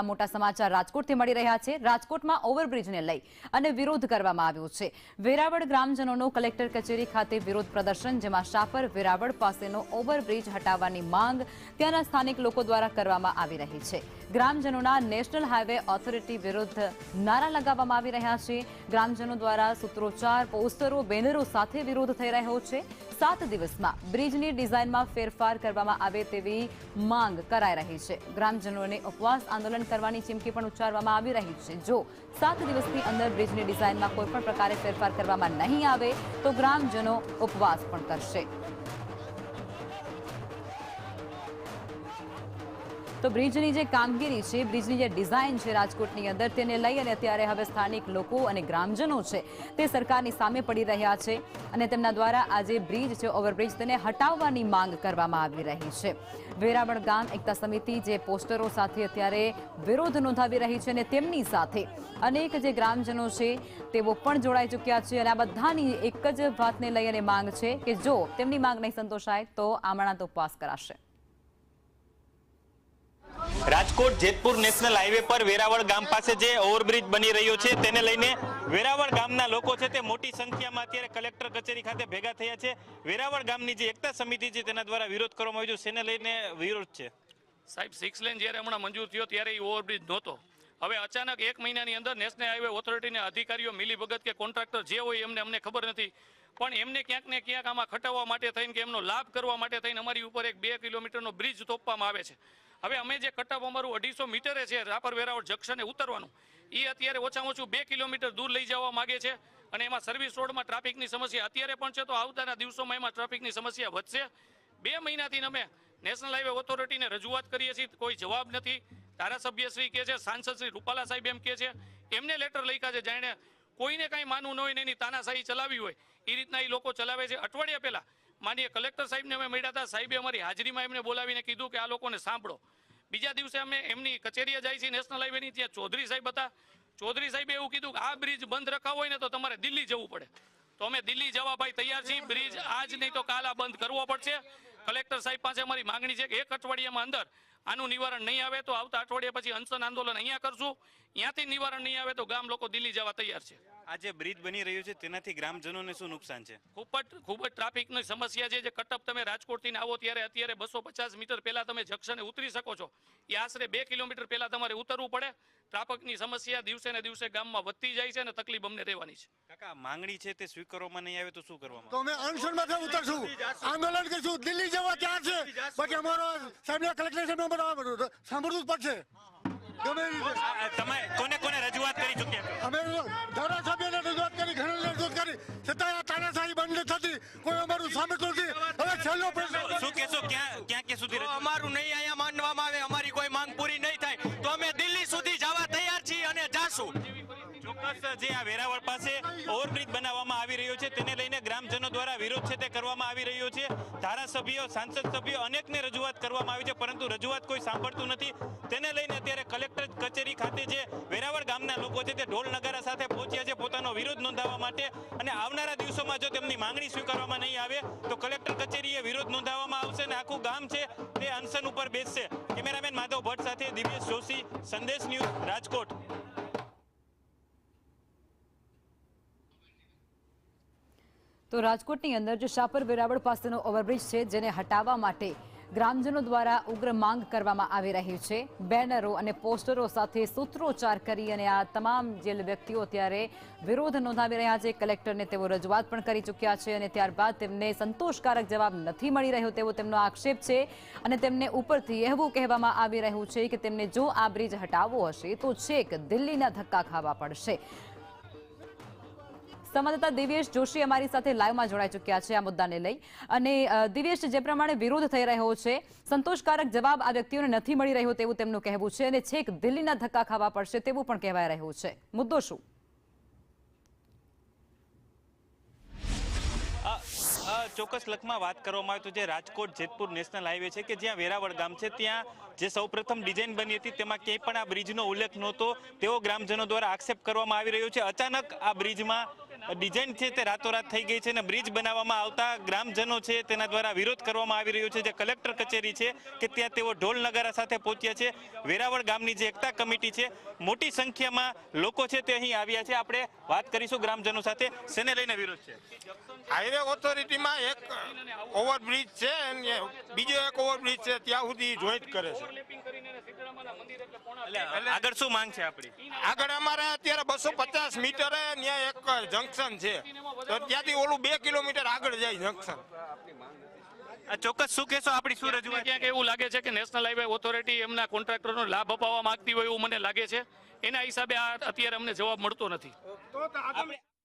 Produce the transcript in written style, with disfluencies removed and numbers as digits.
મોટા સમાચાર રાજકોટથી મળી રહ્યા છે। રાજકોટમાં ઓવરબ્રિજને લઈ અને વિરોધ કરવામાં આવ્યો છે। વેરાવળ ગ્રામજનોનો કલેક્ટર કચેરી ખાતે વિરોધ પ્રદર્શન, જેમાં શાપર વેરાવળ પાસેનો ઓવરબ્રિજ હટાવવાની માંગ ત્યાંના સ્થાનિક લોકો દ્વારા કરવામાં આવી રહી છે। ગ્રામજનોના નેશનલ હાઈવે ઓથોરિટી વિરુદ્ધ નારા લગાવવામાં આવી રહ્યા છે। ગ્રામજનો દ્વારા સૂત્રોચ્ચાર, પોસ્ટરો, બેનરો સાથે વિરોધ થઈ રહ્યો છે। 7 દિવસમાં બ્રિજની ડિઝાઇનમાં ફેરફાર કરવામાં આવે તેવી માંગ કરાઈ રહી છે। ગ્રામજનોને ઉપવાસ આંદોલન કરવાની ચીમકી પણ ઉચ્ચારવામાં આવી રહી છે। જો 7 દિવસની અંદર બ્રિજની ડિઝાઇનમાં કોઈ પણ પ્રકારે ફેરફાર કરવામાં નહીં આવે તો ગ્રામજનો ઉપવાસ પણ કરશે। તો બ્રિજની જે કામગીરી છે, બ્રિજની જે ડિઝાઇન છે રાજકોટની અંદર, તેને લઈ અને અત્યારે હવે સ્થાનિક લોકો અને ગ્રામજનો છે તે સરકારની સામે પડી રહ્યા છે અને તેમના દ્વારા આ જે બ્રિજ છે, ઓવરબ્રિજ, તેને હટાવવાની માંગ કરવામાં આવી રહી છે। વેરાવળ ગામ એકતા સમિતિ જે પોસ્ટરો સાથે અત્યારે વિરોધ નોંધાવી રહી છે અને તેમની સાથે અનેક જે ગ્રામજનો છે તેઓ પણ જોડાઈ ચૂક્યા છે અને આ બધાની એક જ વાતને લઈ અને માંગ છે કે જો તેમની માંગ નહીં સંતોષાય તો આમરણાંત ઉપવાસ કરાશે। રાજકોટ જેતપુર નેશનલ હાઈવે પર વેરાવળ ગામ પાસે જે ઓવરબ્રિજ બની રહ્યો છે તેને લઈને વેરાવળ ગામના લોકો છે તે મોટી સંખ્યામાં અત્યારે કલેક્ટર કચેરી ખાતે ભેગા થયા છે। વેરાવળ ગામની જે એકતા સમિતિ છે તેના દ્વારા વિરોધ કરવામાં આવ્યો છે, તેને લઈને વિરોધ છે। સાહેબ, 6 લેન જ્યારે હમણાં મંજૂર થયો ત્યારે એ ઓવરબ્રિજ નહોતો। હવે અચાનક 1 મહિનાની અંદર નેશનલ હાઈવે ઓથોરિટીના અધિકારીઓ મિલીભગત કે કોન્ટ્રાક્ટર જે હોય અમને ખબર નથી, પણ એમને ક્યાંક ને ક્યાંક આમાં ખટાવવા માટે થઈને કે એમનો લાભ કરવા માટે થઈને અમારી ઉપર એક 2 કિલોમીટરનો બ્રિજ તોપવામાં આવે છે। હવે અમે જે કટાવ અમારું 250 મીટરે છે રાપર વેરાવળ જંકશને ઉતરવાનું, એ અત્યારે ઓછામાં ઓછું 2 કિલોમીટર દૂર લઈ જવા માંગે છે અને એમાં સર્વિસ રોડમાં ટ્રાફિકની સમસ્યા અત્યારે પણ છે, તો આવતાના દિવસોમાં એમાં ટ્રાફિકની સમસ્યા વધશે। 2 મહિનાથી અમે નેશનલ હાઈવે ઓથોરિટીને રજૂઆત કરીએ છીએ, કોઈ જવાબ નથી। ધારાસભ્યશ્રી કહે છે, સાંસદ શ્રી રૂપાલા સાહેબ એમ કહે છે, એમને લેટર લખ્યા છે, જાણે કોઈને કાંઈ માનવું ન હોય ને એની તાનાશાહી ચલાવી હોય એ રીતના એ લોકો ચલાવે છે। અઠવાડિયા પહેલા માનીય કલેક્ટર સાહેબને અમે મળ્યા હતા, સાહેબે અમારી હાજરીમાં એમને બોલાવીને કીધું કે આ લોકોને સાંભળો। બીજા દિવસે અમે એમની કચેરીએ જાય છે નેશનલ હાઈવેની, ત્યાં ચૌધરી સાહેબ હતા। ચૌધરી સાહેબે એવું કીધું કે આ બ્રિજ બંધ રખાવો હોય ને તો તમારે દિલ્હી જવું પડે। તો અમે દિલ્હી જવા ભાઈ તૈયાર છીએ। બ્રિજ આજ નહીં તો કાલ આ બંધ કરવો પડશે। કલેક્ટર સાહેબ પાસે અમારી માંગણી છે કે 1 અઠવાડિયામાં અંદર આનું નિવારણ નહીં આવે તો આવતા અઠવાડિયા પછી અનશન આંદોલન અહીંયા કરશું। ત્યાંથી નિવારણ નહીં આવે તો ગામ લોકો દિલ્હી જવા તૈયાર છે। આ જે બ્રિજ બની રહ્યો છે તેનાથી ગ્રામજનોને શું નુકસાન છે? ખૂબ જ ટ્રાફિકની સમસ્યા છે। જે કટપ તમે રાજકોટથી આવો ત્યારે અત્યારે 250 મીટર પહેલા તમે જંકશને ઉતરી શકો છો, એ આશરે 2 કિલોમીટર પહેલા તમારે ઉતરવું પડે। ટ્રાફિકની સમસ્યા દિવસે ને દિવસે ગામમાં વધતી જાય છે અને તકલીફ અમને રહેવાની છે। કાકા, માંગણી છે તે સ્વીકારવામાં નહીં આવે તો શું કરવામાં? તો અમે અનશનમાં ઉતરશું, આંદોલન કરીશું, દિલ્હી જવા તૈયાર છે। બાકી અમારો સાહેબના કલેક્ટર સાહેબને સાંભળવું જ પડશે। તમે કોને કોને રજૂઆત કરી ચૂક્યા? અમે ધારાસભ્યને રજૂઆત કરી, ઘણા રજૂઆત કરી, છતાં આ તાનાશાહી બંધ થતી, કોઈ અમારું સાંભળતું નથી। હવે છેલ્લો પ્રશ્ન શું કહેશો, ક્યાં સુધી અમારું નહીં અહીંયા માનવામાં આવે, અમારી કોઈ માંગ પૂરી નહીં થાય તો અમે દિલ્હી સુધી જવા તૈયાર છીએ અને જાશું। ચોક્કસ જે આ વેરાવળ પાસે ઓવરબ્રિજ બનાવવામાં આવી રહ્યો છે તેને લઈને ગ્રામજનો દ્વારા વિરોધ છે તે કરવામાં આવી રહ્યો છે। ધારાસભ્યો, સાંસદ સભ્યો અનેકને રજૂઆત કરવામાં આવી છે, પરંતુ રજૂઆત કોઈ સાંભળતું નથી। તેને લઈને અત્યારે કલેક્ટર કચેરી ખાતે જે વેરાવળ ગામના લોકો છે તે ઢોલ નગારા સાથે પહોંચ્યા છે પોતાનો વિરોધ નોંધાવવા માટે, અને આવનારા દિવસોમાં જો તેમની માંગણી સ્વીકારવામાં નહીં આવે તો કલેક્ટર કચેરીએ વિરોધ નોંધાવવામાં આવશે અને આખું ગામ છે તે અનશન ઉપર બેસશે। કેમેરામેન માધવ ભટ્ટ સાથે દિવ્યેશ જોશી, સંદેશ ન્યૂઝ, રાજકોટ। તો રાજકોટની અંદર જે શાપર વેરાવળ પાસેનો ઓવરબ્રિજ છે જેને હટાવવા માટે ગ્રામજનો દ્વારા ઉગ્ર માંગ કરવામાં આવી રહી છે। બેનરો અને પોસ્ટરો સાથે સૂત્રોચ્ચાર કરી અને આ તમામ જે વ્યક્તિઓ અત્યારે વિરોધ નોંધાવી રહ્યા છે। કલેક્ટરને તેઓ રજૂઆત પણ કરી ચૂક્યા છે અને ત્યારબાદ તેમને સંતોષકારક જવાબ નથી મળી રહ્યો તેવો તેમનો આક્ષેપ છે અને તેમને ઉપરથી એવું કહેવામાં આવી રહ્યું છે કે તેમને જો આ બ્રિજ હટાવવો હશે તો છેક દિલ્હીના ધક્કા ખાવા પડશે। સંવાદદાતા દિવ્યેશ જોશી અમારી સાથે લાઈવમાં જોડાઈ ચૂક્યા છે આ મુદ્દાને લઈ। અને દિવ્યેશ, જે પ્રમાણે વિરોધ થઈ રહ્યો છે, સંતોષકારક જવાબ આ વ્યક્તિઓને નથી મળી રહ્યો તેવું તેમનું કહેવું છે અને છેક દિલ્હીના ધક્કા ખાવા પડશે તેવું પણ કહેવાય રહ્યું છે, મુદ્દો શું? ચોક્કસ લખમાં વાત કરવામાં આવે તો જે રાજકોટ જેતપુર નેશનલ હાઈવે છે કે જ્યાં વેરાવળ ગામ છે, ત્યાં જે સૌપ્રથમ ડિઝાઇન બની હતી તેમાં ક્યાંય પણ આ બ્રિજનો ઉલ્લેખ નહોતો તેવો ગ્રામજનો દ્વારા આક્ષેપ કરવામાં આવી રહ્યો છે। અચાનક આ બ્રિજમાં ડિઝાઇન છે તે રાતોરાત થઈ ગઈ છે અને બ્રિજ બનાવવામાં આવતા ગ્રામજનો છે તેના દ્વારા વિરોધ કરવામાં આવી રહ્યો છે. જે કલેક્ટર કચેરી છે કે ત્યાં તેઓ ઢોલ નગારા સાથે પહોંચ્યા છે. વેરાવળ ગામની જે એકતા કમિટી છે, મોટી સંખ્યામાં લોકો છે તે અહીં આવ્યા છે. આપણે વાત કરીશું ગ્રામજનો સાથે. શેને લઈને વિરોધ છે? હાઈવે ઓથોરિટીમાં એક ઓવરબ્રિજ છે અને બીજો એક ઓવરબ્રિજ છે, ત્યાં સુધી જોઈન્ટ કરે છે. આગળ શું માંગ છે આપણી? આગળ અમારે અત્યારે 250 મીટરે ત્યાં એક જંકશન છે, તો ત્યાંથી ઓલું 2 કિલોમીટર આગળ જાય જંકશન. આ ચોક્કસ શું કહેશો? આપણી શું રજૂઆત? ક્યાંક એવું લાગે છે કે નેશનલ હાઈવે ઓથોરિટી એમના કોન્ટ્રાક્ટરનો લાભ અપાવવા માંગતી હોય એવું મને લાગે છે. એના હિસાબે આ અત્યારે અમને જવાબ મળતો નથી.